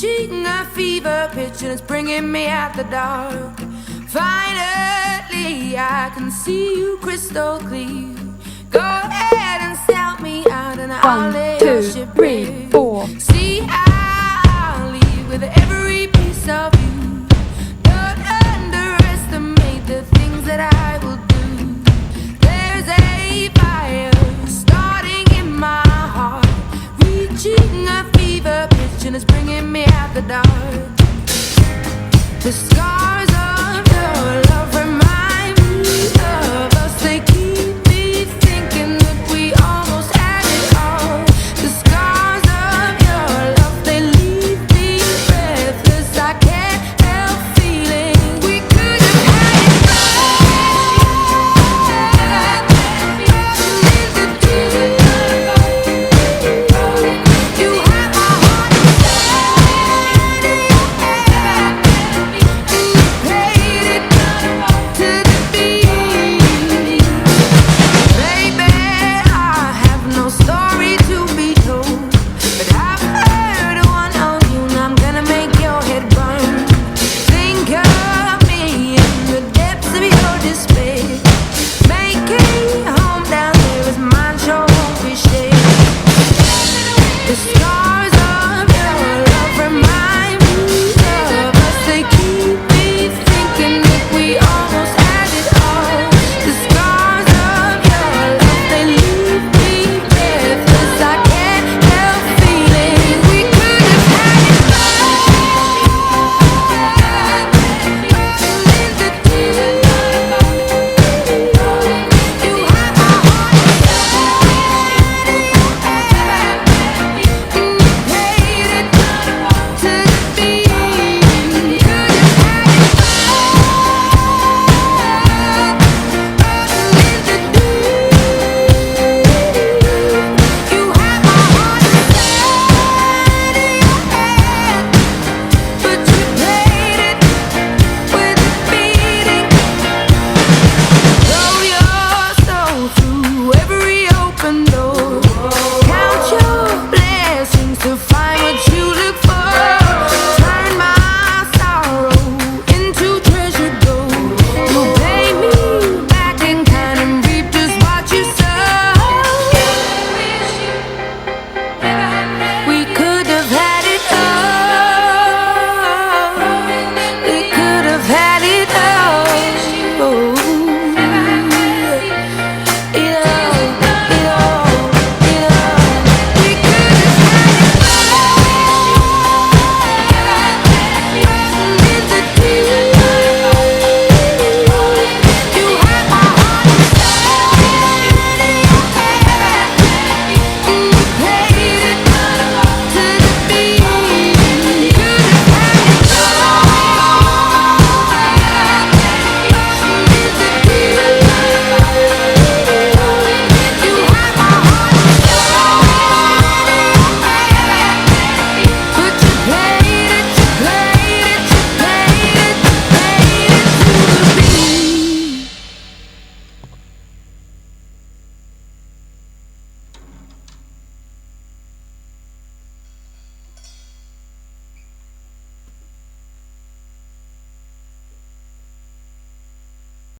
reaching a fever pitch and it's bringing me out the dark. Finally, I can see you crystal clear. Go ahead and sell me out and I'll lay your ship bare. See, I'll leave with every piece of you. Don't underestimate the things that I will do. There's a fire starting in my heart, reaching a fever pitch and it's bringing me out the dark. The sky